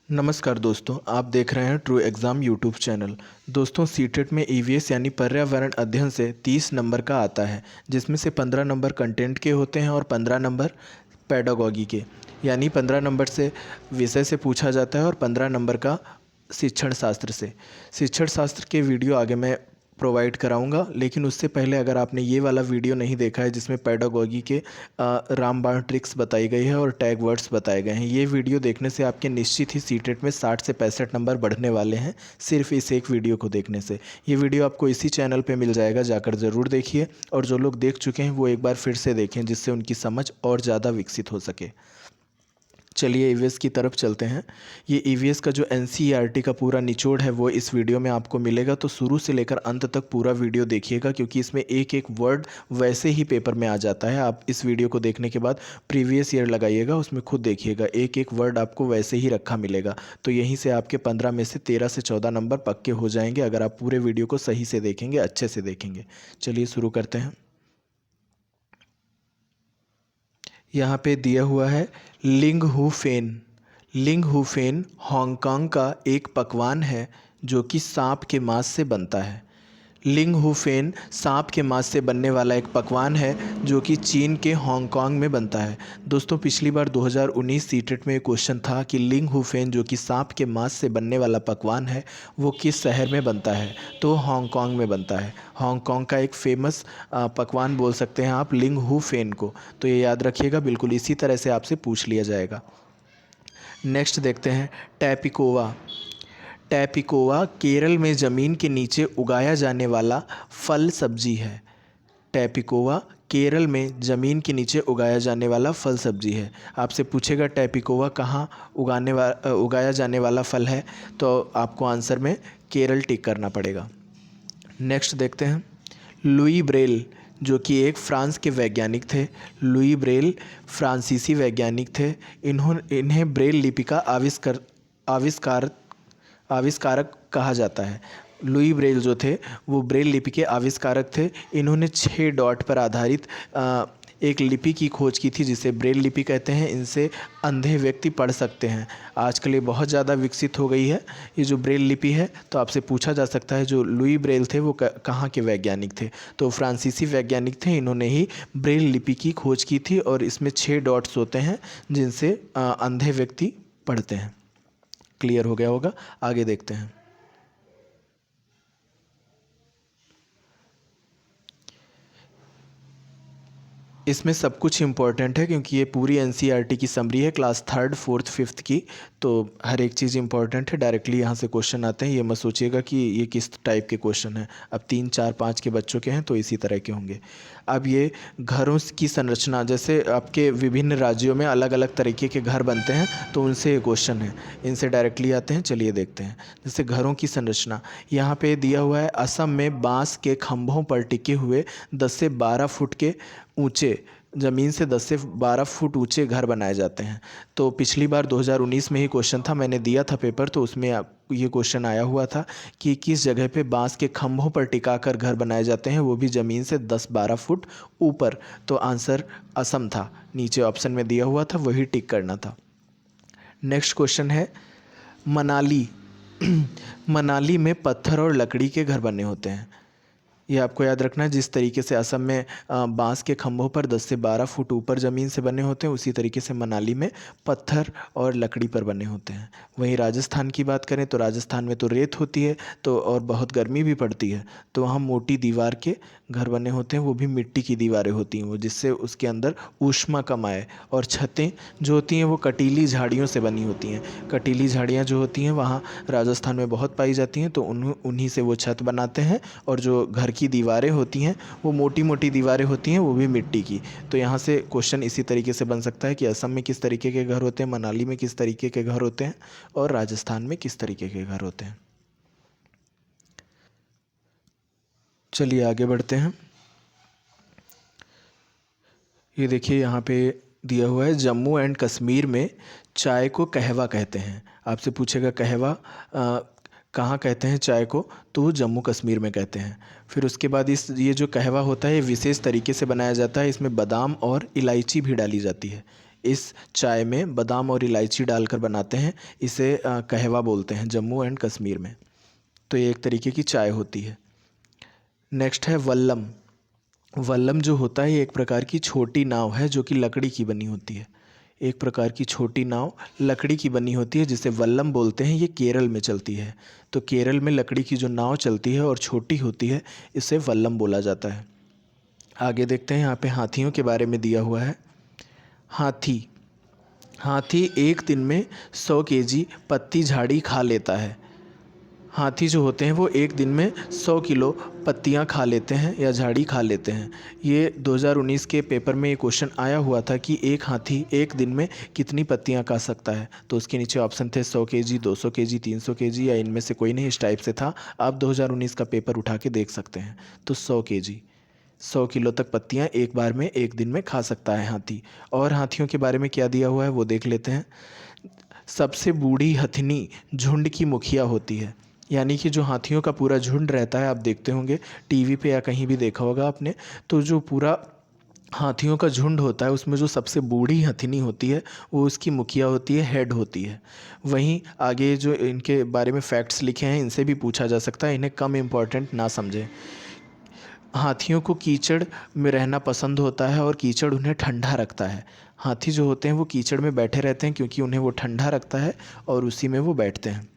नमस्कार दोस्तों, आप देख रहे हैं ट्रू एग्ज़ाम यूट्यूब चैनल। दोस्तों, सीटेट में ईवीएस यानी पर्यावरण अध्ययन से 30 नंबर का आता है, जिसमें से 15 नंबर कंटेंट के होते हैं और 15 नंबर पेडागॉजी के। यानी 15 नंबर से विषय से पूछा जाता है और 15 नंबर का शिक्षण शास्त्र से। शिक्षण शास्त्र के वीडियो आगे मैं प्रोवाइड कराऊंगा, लेकिन उससे पहले अगर आपने ये वाला वीडियो नहीं देखा है जिसमें पेडागॉजी के रामबाण ट्रिक्स बताई गई है और टैग वर्ड्स बताए गए हैं, ये वीडियो देखने से आपके निश्चित ही सीटेट में 60 से 65 नंबर बढ़ने वाले हैं, सिर्फ इस एक वीडियो को देखने से। ये वीडियो आपको इसी चैनल पे मिल जाएगा, जाकर ज़रूर देखिए। और जो लोग देख चुके हैं वो एक बार फिर से देखें, जिससे उनकी समझ और ज़्यादा विकसित हो सके। चलिए ईवीएस की तरफ चलते हैं। ये ईवीएस का जो एनसीईआरटी का पूरा निचोड़ है वो इस वीडियो में आपको मिलेगा, तो शुरू से लेकर अंत तक पूरा वीडियो देखिएगा, क्योंकि इसमें एक एक वर्ड वैसे ही पेपर में आ जाता है। आप इस वीडियो को देखने के बाद प्रीवियस ईयर लगाइएगा, उसमें खुद देखिएगा, एक एक वर्ड आपको वैसे ही रखा मिलेगा। तो यहीं से आपके 15 में से 13 से 14 नंबर पक्के हो जाएंगे, अगर आप पूरे वीडियो को सही से देखेंगे, अच्छे से देखेंगे। चलिए शुरू करते हैं। यहाँ पे दिया हुआ है लिंग हू फेन। लिंग हू फेन हांगकांग का एक पकवान है जो कि सांप के मांस से बनता है। लिंग हू फेन सांप के मांस से बनने वाला एक पकवान है जो कि चीन के हांगकांग में बनता है। दोस्तों, पिछली बार 2019 सीटेट में एक क्वेश्चन था कि लिंग हू फेन जो कि सांप के मांस से बनने वाला पकवान है वो किस शहर में बनता है, तो हांगकांग में बनता है। हांगकांग का एक फेमस पकवान बोल सकते हैं आप लिंग हू फेन को। तो ये याद रखिएगा, बिल्कुल इसी तरह से आपसे पूछ लिया जाएगा। नेक्स्ट देखते हैं टैपिकोवा। टैपिकोवा केरल में ज़मीन के नीचे उगाया जाने वाला फल सब्जी है। टैपिकोवा केरल में ज़मीन के नीचे उगाया जाने वाला फल सब्जी है। आपसे पूछेगा टैपिकोवा कहाँ उगाया जाने वाला फल है, तो आपको आंसर में केरल टिक करना पड़ेगा। नेक्स्ट देखते हैं लुई ब्रेल, जो कि एक फ्रांस के वैज्ञानिक थे। लुई ब्रेल फ्रांसीसी वैज्ञानिक थे। इन्हें ब्रेल लिपि का आविष्कारक कहा जाता है। लुई ब्रेल जो थे वो ब्रेल लिपि के आविष्कारक थे। इन्होंने 6 डॉट पर आधारित एक लिपि की खोज की थी जिसे ब्रेल लिपि कहते हैं। इनसे अंधे व्यक्ति पढ़ सकते हैं। आजकल ये बहुत ज़्यादा विकसित हो गई है ये जो ब्रेल लिपि है। तो आपसे पूछा जा सकता है जो लुई ब्रेल थे वो कहाँ के वैज्ञानिक थे, तो फ्रांसीसी वैज्ञानिक थे। इन्होंने ही ब्रेल लिपि की खोज की थी और इसमें 6 डॉट्स होते हैं जिनसे अंधे व्यक्ति पढ़ते हैं। क्लियर हो गया होगा। आगे देखते हैं। इसमें सब कुछ इम्पोर्टेंट है क्योंकि ये पूरी एनसीईआरटी की समरी है क्लास 3rd 4th 5th की, तो हर एक चीज़ इम्पोर्टेंट है। डायरेक्टली यहाँ से क्वेश्चन आते हैं, ये मत सोचिएगा कि ये किस टाइप के क्वेश्चन हैं। अब 3 4 5 के बच्चों के हैं तो इसी तरह के होंगे। अब ये घरों की संरचना, जैसे आपके विभिन्न राज्यों में अलग अलग तरीके के घर बनते हैं, तो उनसे ये क्वेश्चन है, इनसे डायरेक्टली आते हैं। चलिए देखते हैं। जैसे घरों की संरचना यहाँ पे दिया हुआ है, असम में बांस के खंभों पर टिके हुए 10 से 12 फुट के ऊंचे, ज़मीन से 10 से 12 फुट ऊंचे घर बनाए जाते हैं। तो पिछली बार 2019 में ही क्वेश्चन था, मैंने दिया था पेपर, तो उसमें ये क्वेश्चन आया हुआ था कि किस जगह पे बांस के खंभों पर टिकाकर घर बनाए जाते हैं, वो भी ज़मीन से 10-12 फुट ऊपर। तो आंसर असम था, नीचे ऑप्शन में दिया हुआ था, वही टिक करना था। नेक्स्ट क्वेश्चन है मनाली। मनाली में पत्थर और लकड़ी के घर बने होते हैं। ये आपको याद रखना है, जिस तरीके से असम में बांस के खंभों पर 10 से 12 फुट ऊपर ज़मीन से बने होते हैं, उसी तरीके से मनाली में पत्थर और लकड़ी पर बने होते हैं। वहीं राजस्थान की बात करें तो राजस्थान में तो रेत होती है, तो और बहुत गर्मी भी पड़ती है, तो वहाँ मोटी दीवार के घर बने होते हैं, वो भी मिट्टी की दीवारें होती हैं, वो जिससे उसके अंदर ऊष्मा कम आए। और छतें जो होती हैं वो कटीली झाड़ियों से बनी होती हैं। कटीली झाड़ियाँ जो होती हैं वहाँ राजस्थान में बहुत पाई जाती हैं, तो उन्हीं से वो छत बनाते हैं। और जो घर की दीवारें होती हैं वो मोटी मोटी दीवारें होती हैं, वो भी मिट्टी की। तो यहाँ से क्वेश्चन इसी तरीके से बन सकता है कि असम में किस तरीके के घर होते हैं, मनाली में किस तरीके के घर होते हैं, और राजस्थान में किस तरीके के घर होते हैं। चलिए आगे बढ़ते हैं। ये देखिए यहाँ पे दिया हुआ है, जम्मू एंड कश्मीर में चाय को कहवा कहते हैं। आपसे पूछेगा कहवा कहाँ कहते हैं चाय को, तो जम्मू कश्मीर में कहते हैं। फिर उसके बाद ये जो कहवा होता है ये विशेष तरीके से बनाया जाता है, इसमें बादाम और इलायची भी डाली जाती है। इस चाय में बादाम और इलायची डालकर बनाते हैं। इसे कहवा बोलते हैं जम्मू एंड कश्मीर में। तो ये एक तरीके की चाय होती है। नेक्स्ट है वल्लम। वल्लम जो होता है ये एक प्रकार की छोटी नाव है जो कि लकड़ी की बनी होती है। एक प्रकार की छोटी नाव लकड़ी की बनी होती है जिसे वल्लम बोलते हैं। ये केरल में चलती है। तो केरल में लकड़ी की जो नाव चलती है और छोटी होती है, इसे वल्लम बोला जाता है। आगे देखते हैं, यहाँ पे हाथियों के बारे में दिया हुआ है। हाथी हाथी एक दिन में 100 केजी पत्ती झाड़ी खा लेता है। हाथी जो होते हैं वो एक दिन में 100 किलो पत्तियां खा लेते हैं या झाड़ी खा लेते हैं। ये 2019 के पेपर में ये क्वेश्चन आया हुआ था कि एक हाथी एक दिन में कितनी पत्तियां खा सकता है। तो उसके नीचे ऑप्शन थे 100 केजी, 200 केजी, 300 केजी या इनमें से कोई नहीं, इस टाइप से था। आप 2019 का पेपर उठा के देख सकते हैं। तो 100 केजी, 100 किलो तक पत्तियां एक बार में एक दिन में खा सकता है हाथी। और हाथियों के बारे में क्या दिया हुआ है वो देख लेते हैं। सबसे बूढ़ी हथिनी झुंड की मुखिया होती है। यानी कि जो हाथियों का पूरा झुंड रहता है, आप देखते होंगे टीवी पे या कहीं भी देखा होगा आपने, तो जो पूरा हाथियों का झुंड होता है उसमें जो सबसे बूढ़ी हथिनी होती है वो उसकी मुखिया होती है, हेड होती है। वहीं आगे जो इनके बारे में फैक्ट्स लिखे हैं इनसे भी पूछा जा सकता है, इन्हें कम इम्पॉर्टेंट ना समझें। हाथियों को कीचड़ में रहना पसंद होता है और कीचड़ उन्हें ठंडा रखता है। हाथी जो होते हैं वो कीचड़ में बैठे रहते हैं क्योंकि उन्हें वो ठंडा रखता है और उसी में वो बैठते हैं।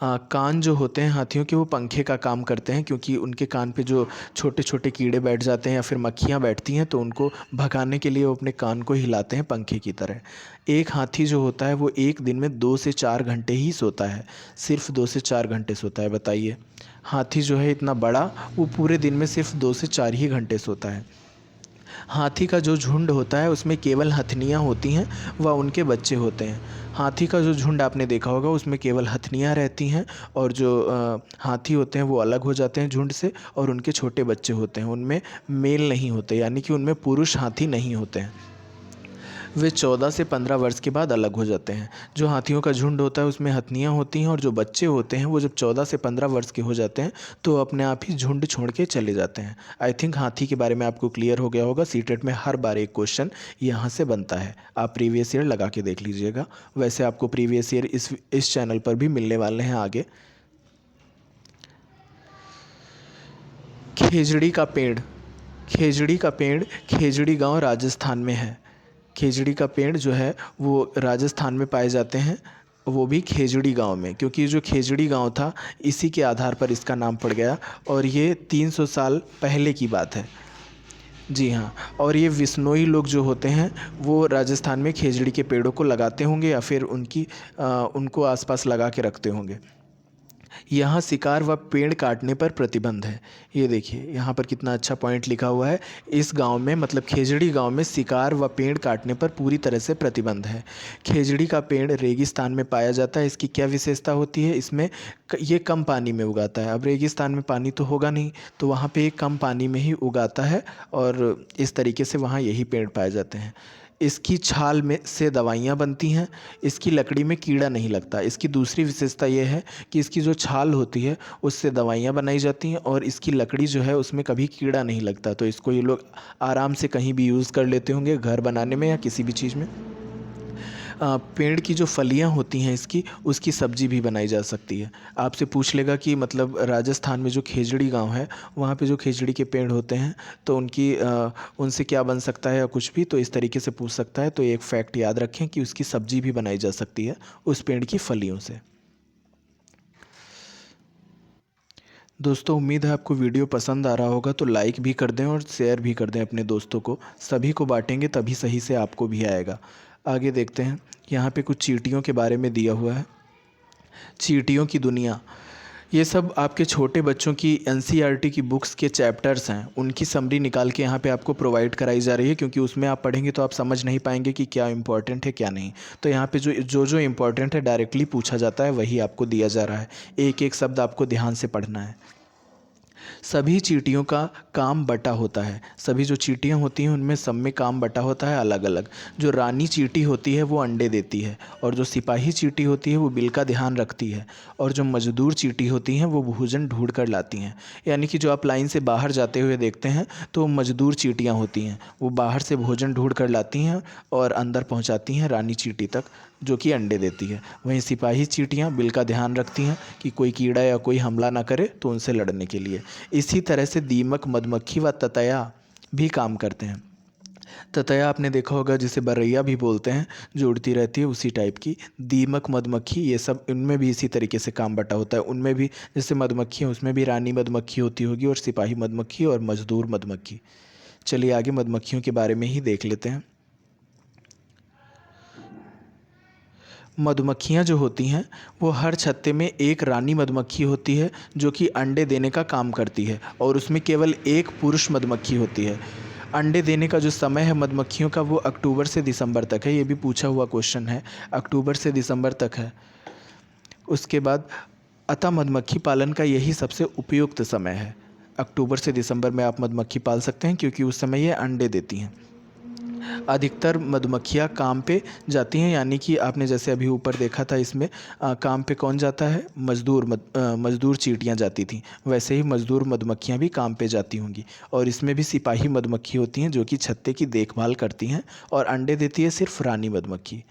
कान जो होते हैं हाथियों के वो पंखे का काम करते हैं क्योंकि उनके कान पे जो छोटे छोटे कीड़े बैठ जाते हैं या फिर मक्खियाँ बैठती हैं तो उनको भगाने के लिए वो अपने कान को हिलाते हैं पंखे की तरह। एक हाथी जो होता है वो एक दिन में 2 से 4 घंटे ही सोता है। सिर्फ 2 से 4 घंटे सोता है, बताइए। हाथी जो है इतना बड़ा, वो पूरे दिन में सिर्फ 2 से 4 ही घंटे सोता है। हाथी का जो झुंड होता है उसमें केवल हथनियाँ होती हैं व उनके बच्चे होते हैं। हाथी का जो झुंड आपने देखा होगा उसमें केवल हथनियाँ रहती हैं और जो हाथी होते हैं वो अलग हो जाते हैं झुंड से और उनके छोटे बच्चे होते हैं, उनमें मेल नहीं होते, यानी कि उनमें पुरुष हाथी नहीं होते हैं। वे 14 से 15 वर्ष के बाद अलग हो जाते हैं। जो हाथियों का झुंड होता है उसमें हथनियाँ होती हैं और जो बच्चे होते हैं वो जब 14 से 15 वर्ष के हो जाते हैं तो अपने आप ही झुंड छोड़ के चले जाते हैं। आई थिंक हाथी के बारे में आपको क्लियर हो गया होगा। सीटेट में हर बार एक क्वेश्चन यहाँ से बनता है, आप प्रीवियस ईयर लगा के देख लीजिएगा। वैसे आपको प्रीवियस ईयर इस चैनल पर भी मिलने वाले हैं आगे। खेजड़ी का पेड़। खेजड़ी का पेड़ खेजड़ी गांव राजस्थान में है। खेजड़ी का पेड़ जो है वो राजस्थान में पाए जाते हैं, वो भी खेजड़ी गांव में, क्योंकि जो खेजड़ी गांव था इसी के आधार पर इसका नाम पड़ गया और ये 300 साल पहले की बात है। जी हाँ, और ये विश्नोई लोग जो होते हैं वो राजस्थान में खेजड़ी के पेड़ों को लगाते होंगे या फिर उनको आसपास लगा के रखते होंगे। यहाँ शिकार व पेड़ काटने पर प्रतिबंध है। ये देखिए यहाँ पर कितना अच्छा पॉइंट लिखा हुआ है। इस गांव में मतलब खेजड़ी गांव में शिकार व पेड़ काटने पर पूरी तरह से प्रतिबंध है। खेजड़ी का पेड़ रेगिस्तान में पाया जाता है। इसकी क्या विशेषता होती है, इसमें ये कम पानी में उगाता है। अब रेगिस्तान में पानी तो होगा नहीं, तो वहाँ पे कम पानी में ही उगाता है और इस तरीके से वहाँ यही पेड़ पाए जाते हैं। इसकी छाल में से दवाइयाँ बनती हैं। इसकी लकड़ी में कीड़ा नहीं लगता। इसकी दूसरी विशेषता ये है कि इसकी जो छाल होती है उससे दवाइयाँ बनाई जाती हैं और इसकी लकड़ी जो है उसमें कभी कीड़ा नहीं लगता। तो इसको ये लोग आराम से कहीं भी यूज़ कर लेते होंगे, घर बनाने में या किसी भी चीज़ में। पेड़ की जो फलियां होती हैं इसकी, उसकी सब्ज़ी भी बनाई जा सकती है। आपसे पूछ लेगा कि मतलब राजस्थान में जो खेजड़ी गांव है वहाँ पे जो खेजड़ी के पेड़ होते हैं तो उनसे क्या बन सकता है या कुछ भी, तो इस तरीके से पूछ सकता है। तो एक फैक्ट याद रखें कि उसकी सब्ज़ी भी बनाई जा सकती है उस पेड़ की फलियों से। दोस्तों उम्मीद है आपको वीडियो पसंद आ रहा होगा, तो लाइक भी कर दें और शेयर भी कर दें अपने दोस्तों को। सभी को बांटेंगे तभी सही से आपको भी आएगा। आगे देखते हैं, यहाँ पे कुछ चींटियों के बारे में दिया हुआ है। चींटियों की दुनिया, ये सब आपके छोटे बच्चों की एनसीईआरटी की बुक्स के चैप्टर्स हैं, उनकी समरी निकाल के यहाँ पे आपको प्रोवाइड कराई जा रही है, क्योंकि उसमें आप पढ़ेंगे तो आप समझ नहीं पाएंगे कि क्या इंपॉर्टेंट है क्या नहीं। तो यहाँ पे जो इंपॉर्टेंट है डायरेक्टली पूछा जाता है वही आपको दिया जा रहा है। एक एक शब्द आपको ध्यान से पढ़ना है। सभी चींटियों का काम बटा होता है। सभी जो चींटियाँ होती हैं उनमें सब में काम बटा होता है अलग अलग। जो रानी चींटी होती है वो अंडे देती है, और जो सिपाही चींटी होती है वो बिल का ध्यान रखती है, और जो मजदूर चींटी होती हैं वो भोजन ढूंढ कर लाती हैं। यानी कि जो आप लाइन से बाहर जाते हुए देखते हैं तो मजदूर चींटियाँ होती हैं, वो बाहर से भोजन ढूंढ कर लाती हैं और अंदर पहुँचाती हैं रानी चींटी तक, जो कि अंडे देती है। वहीं सिपाही चींटियाँ बिल का ध्यान रखती हैं कि कोई कीड़ा या कोई हमला ना करे, तो उनसे लड़ने के लिए। इसी तरह से दीमक, मधुमक्खी व ततैया भी काम करते हैं। ततैया आपने देखा होगा जिसे बरैया भी बोलते हैं, जो उड़ती रहती है, उसी टाइप की। दीमक, मधुमक्खी, ये सब इनमें भी इसी तरीके से काम बटा होता है। उनमें भी जैसे मधुमक्खी है उसमें भी रानी मधुमक्खी होती होगी, और सिपाही मधुमक्खी और मजदूर मधुमक्खी। चलिए आगे मधुमक्खियों के बारे में ही देख लेते हैं। मधुमक्खियाँ जो होती हैं वो हर छत्ते में एक रानी मधुमक्खी होती है जो कि अंडे देने का काम करती है, और उसमें केवल एक पुरुष मधुमक्खी होती है। अंडे देने का जो समय है मधुमक्खियों का वो अक्टूबर से दिसंबर तक है। ये भी पूछा हुआ क्वेश्चन है, अक्टूबर से दिसंबर तक है। उसके बाद अतः मधुमक्खी पालन का यही सबसे उपयुक्त समय है। अक्टूबर से दिसंबर में आप मधुमक्खी पाल सकते हैं, क्योंकि उस समय ये अंडे देती हैं। अधिकतर मधुमक्खियाँ काम पे जाती हैं, यानी कि आपने जैसे अभी ऊपर देखा था इसमें काम पे कौन जाता है, मज़दूर चींटियाँ जाती थीं। वैसे ही मज़दूर मधुमक्खियाँ भी काम पे जाती होंगी। और इसमें भी सिपाही मधुमक्खी होती हैं जो कि छत्ते की देखभाल करती हैं, और अंडे देती है सिर्फ रानी मधुमक्खी।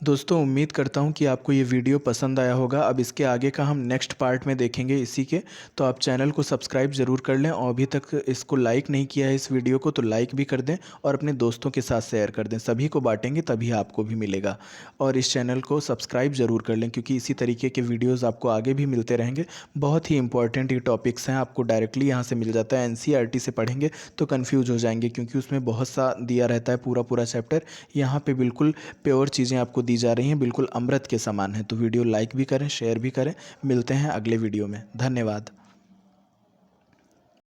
दोस्तों उम्मीद करता हूँ कि आपको ये वीडियो पसंद आया होगा। अब इसके आगे का हम नेक्स्ट पार्ट में देखेंगे इसी के। तो आप चैनल को सब्सक्राइब ज़रूर कर लें, और अभी तक इसको लाइक नहीं किया है इस वीडियो को तो लाइक भी कर दें, और अपने दोस्तों के साथ शेयर कर दें। सभी को बांटेंगे तभी आपको भी मिलेगा। और इस चैनल को सब्सक्राइब ज़रूर कर लें, क्योंकि इसी तरीके के वीडियोज़ आपको आगे भी मिलते रहेंगे। बहुत ही इंपॉर्टेंट ये टॉपिक्स हैं, आपको डायरेक्टली यहाँ से मिल जाता है। NCERT से पढ़ेंगे तो कन्फ्यूज़ हो जाएंगे, क्योंकि उसमें बहुत सा दिया रहता है पूरा पूरा चैप्टर। यहाँ पे बिल्कुल प्योर चीज़ें आपको दी जा रही हैं, बिल्कुल अमृत के समान है। तो वीडियो लाइक भी करें, शेयर भी करें। मिलते हैं अगले वीडियो में। धन्यवाद।